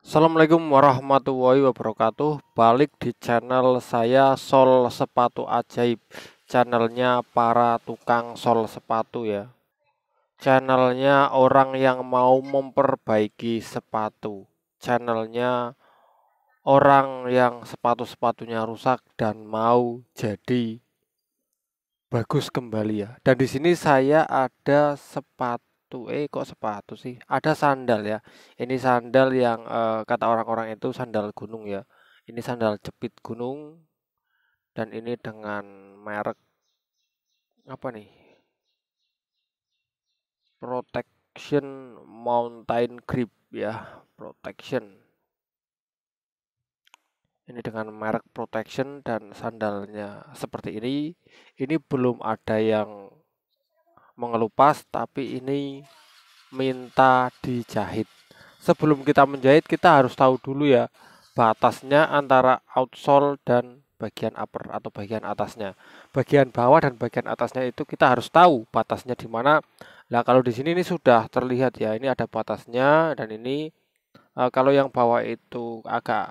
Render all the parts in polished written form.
Assalamualaikum warahmatullahi wabarakatuh. Balik di channel saya Sol Sepatu Ajaib. Channelnya para tukang sol sepatu ya. Channelnya orang yang mau memperbaiki sepatu. Channelnya orang yang sepatu-sepatunya rusak dan mau jadi bagus kembali ya. Dan di sini saya ada sepatu, kok sepatu sih? Ada sandal ya. Ini sandal yang kata orang-orang itu sandal gunung ya. Ini sandal jepit gunung dan ini dengan merek apa nih? Protection Mountain Grip ya, Protection. Ini dengan merek Protection dan sandalnya seperti ini. Ini belum ada yang mengelupas tapi ini minta dijahit. Sebelum kita menjahit, kita harus tahu dulu ya batasnya antara outsole dan bagian upper atau bagian atasnya. Bagian bawah dan bagian atasnya itu kita harus tahu batasnya di mana. Nah, kalau di sini ini sudah terlihat ya, ini ada batasnya dan ini kalau yang bawah itu agak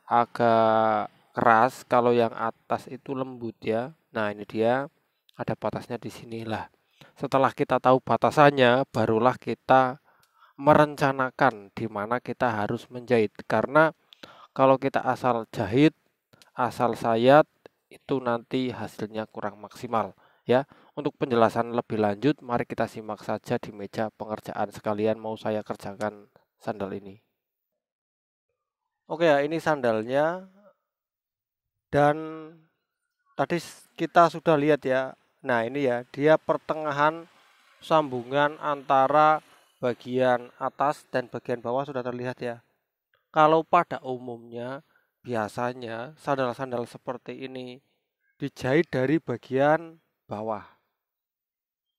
agak keras, kalau yang atas itu lembut ya. Nah, ini dia ada batasnya di sinilah. Setelah kita tahu batasannya, barulah kita merencanakan di mana kita harus menjahit. Karena kalau kita asal jahit, asal sayat, itu nanti hasilnya kurang maksimal. Ya, untuk penjelasan lebih lanjut, mari kita simak saja di meja pengerjaan sekalian mau saya kerjakan sandal ini. Oke ya, ini sandalnya dan tadi kita sudah lihat ya. Nah, ini ya, dia pertengahan sambungan antara bagian atas dan bagian bawah sudah terlihat ya. Kalau pada umumnya biasanya sandal-sandal seperti ini dijahit dari bagian bawah.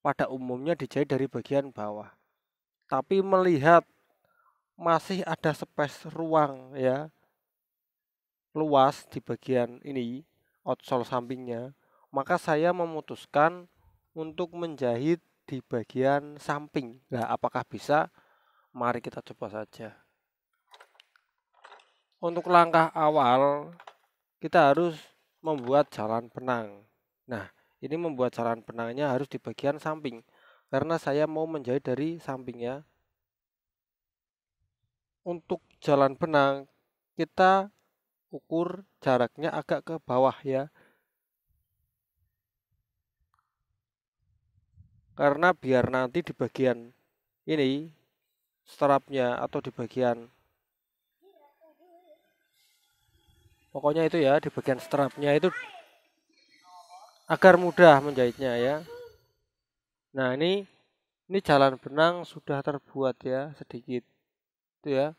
Pada umumnya dijahit dari bagian bawah. Tapi melihat masih ada space ruang ya, luas di bagian ini, outsole sampingnya, maka saya memutuskan untuk menjahit di bagian samping. Nah, apakah bisa? Mari kita coba saja. Untuk langkah awal, kita harus membuat jalan benang. Nah, ini membuat jalan benangnya harus di bagian samping. Karena saya mau menjahit dari sampingnya. Untuk jalan benang, kita ukur jaraknya agak ke bawah ya. Karena biar nanti di bagian ini, strapnya atau di bagian, pokoknya itu ya, di bagian strapnya itu agar mudah menjahitnya ya. Nah, ini jalan benang sudah terbuat ya sedikit itu ya.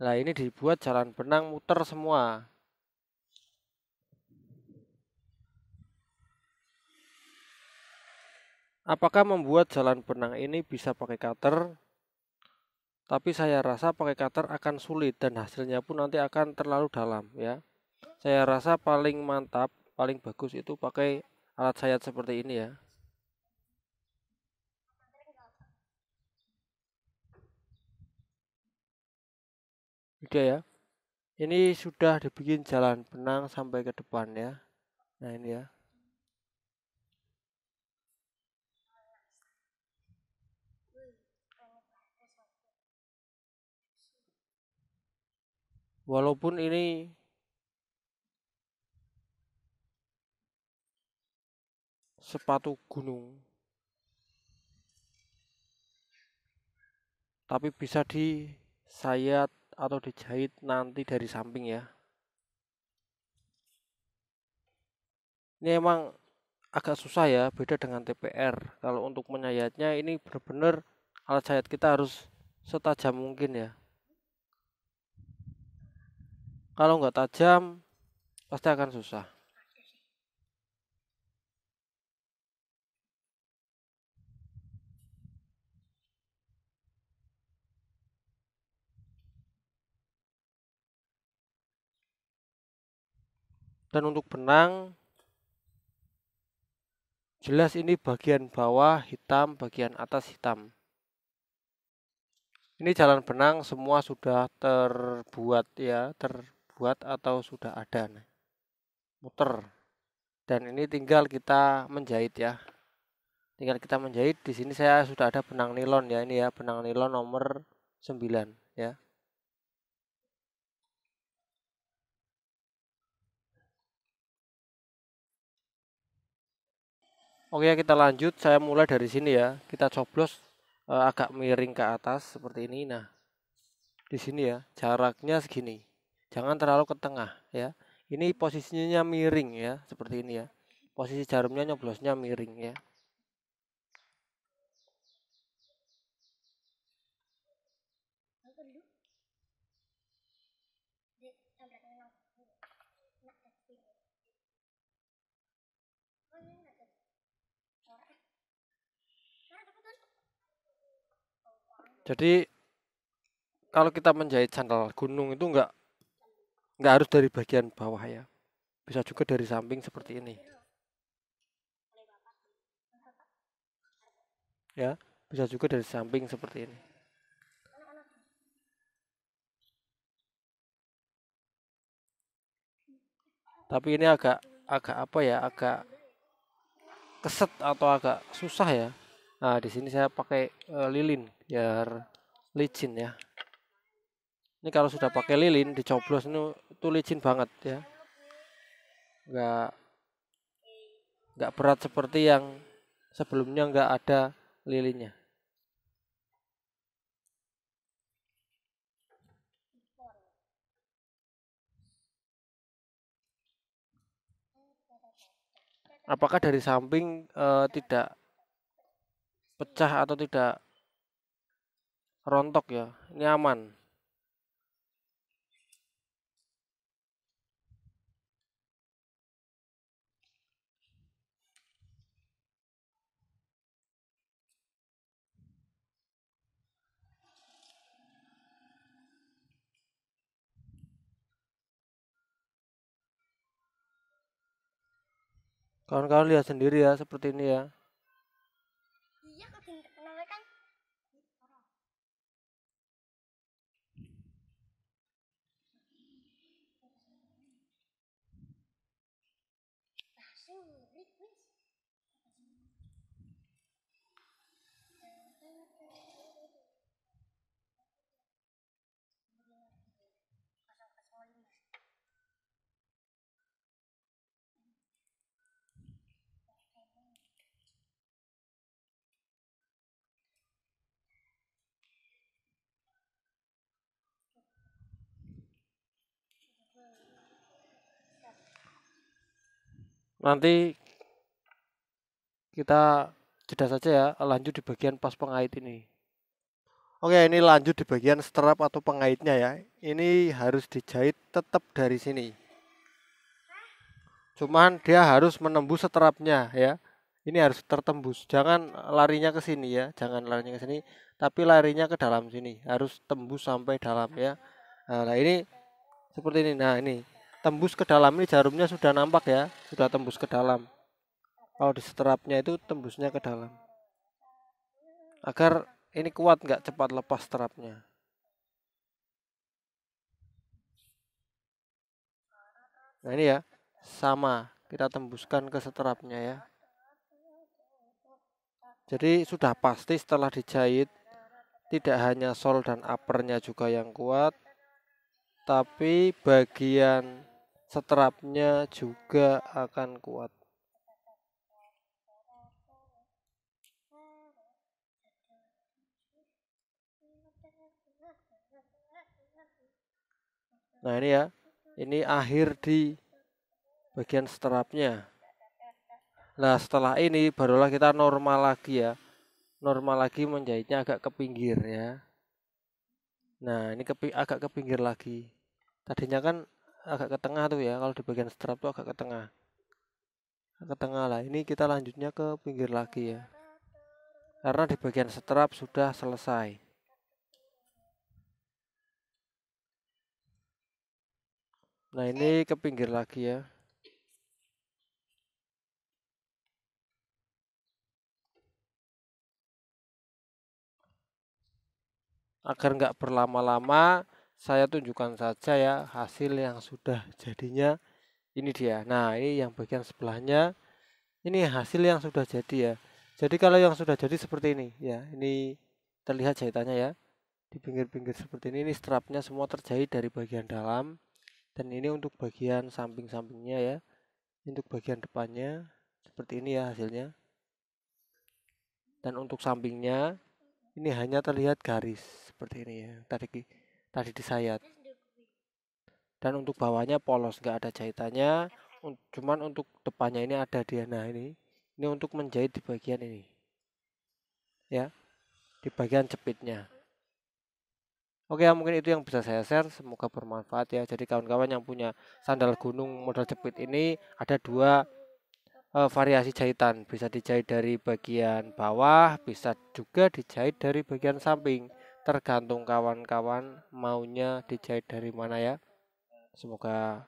Nah, ini dibuat jalan benang muter semua. Apakah membuat jalan benang ini bisa pakai cutter? Tapi saya rasa pakai cutter akan sulit dan hasilnya pun nanti akan terlalu dalam ya. Saya rasa paling mantap, paling bagus itu pakai alat sayat seperti ini ya. Udah ya. Ini sudah dibikin jalan benang sampai ke depan ya. Nah, ini ya. Walaupun ini sepatu gunung, tapi bisa disayat atau dijahit nanti dari samping ya. Ini emang agak susah ya, beda dengan TPR. Kalau untuk menyayatnya ini benar-benar alat sayat kita harus setajam mungkin ya. Kalau nggak tajam, pasti akan susah. Dan untuk benang, jelas ini bagian bawah hitam, bagian atas hitam. Ini jalan benang semua sudah terbuat ya, terbuat atau sudah ada nih. Muter. Dan ini tinggal kita menjahit ya. Tinggal kita menjahit. Di sini saya sudah ada benang nilon ya, ini ya, benang nilon nomor 9 ya. Oke, kita lanjut. Saya mulai dari sini ya. Kita coblos agak miring ke atas seperti ini. Nah, di sini ya, jaraknya segini. Jangan terlalu ke tengah ya. Ini posisinya miring ya, seperti ini ya. Posisi jarumnya nyoblosnya miring ya. Jadi kalau kita menjahit sandal gunung itu nggak harus dari bagian bawah ya. Bisa juga dari samping seperti ini. Ya, bisa juga dari samping seperti ini. Tapi ini agak agak apa ya? Agak keset atau agak susah ya. Nah, di sini saya pakai lilin biar licin ya. Ini kalau sudah pakai lilin dicoblos itu licin banget ya. Nggak nggak berat seperti yang sebelumnya nggak ada lilinnya. Apakah dari samping tidak pecah atau tidak rontok ya? Ini aman. Kawan-kawan lihat sendiri ya seperti ini ya. Nanti kita jeda saja ya, lanjut di bagian pas pengait ini. Oke, ini lanjut di bagian strap atau pengaitnya ya. Ini harus dijahit tetap dari sini. Cuman dia harus menembus strapnya ya. Ini harus tertembus. Jangan larinya ke sini ya, jangan larinya ke sini, tapi larinya ke dalam sini. Harus tembus sampai dalam ya. Nah, ini seperti ini. Nah, ini tembus ke dalam, ini jarumnya sudah nampak ya, sudah tembus ke dalam. Kalau di strapnya itu tembusnya ke dalam. Agar ini kuat, nggak cepat lepas strapnya. Nah ini ya, sama kita tembuskan ke strapnya ya. Jadi sudah pasti setelah dijahit tidak hanya sol dan uppernya juga yang kuat, tapi bagian strapnya juga akan kuat. Nah ini ya, ini akhir di bagian strapnya. Nah setelah ini barulah kita normal lagi ya, normal lagi menjahitnya agak ke pinggir ya. Nah ini agak ke pinggir lagi. Tadinya kan agak ke tengah tuh ya, kalau di bagian strap tuh agak ke tengah. Ke tengah lah. Ini kita lanjutnya ke pinggir lagi ya. Karena di bagian strap sudah selesai. Nah, ini ke pinggir lagi ya. Agar nggak berlama-lama, saya tunjukkan saja ya hasil yang sudah jadinya. Ini dia. Nah, ini yang bagian sebelahnya. Ini hasil yang sudah jadi ya. Jadi kalau yang sudah jadi seperti ini ya. Ini terlihat jahitannya ya. Di pinggir-pinggir seperti ini strapnya semua terjahit dari bagian dalam. Dan ini untuk bagian samping-sampingnya ya. Untuk bagian depannya seperti ini ya hasilnya. Dan untuk sampingnya ini hanya terlihat garis seperti ini ya. Tadi disayat. Dan untuk bawahnya polos, nggak ada jahitannya. Cuman untuk depannya ini ada dia. Nah, ini untuk menjahit di bagian ini ya, di bagian jepitnya. Oke ya, mungkin itu yang bisa saya share, semoga bermanfaat ya. Jadi kawan-kawan yang punya sandal gunung model jepit ini ada dua variasi jahitan, bisa dijahit dari bagian bawah, bisa juga dijahit dari bagian samping, tergantung kawan-kawan maunya dijahit dari mana ya. Semoga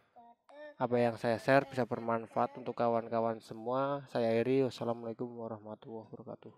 apa yang saya share bisa bermanfaat untuk kawan-kawan semua. Saya Eri, wassalamualaikum warahmatullahi wabarakatuh.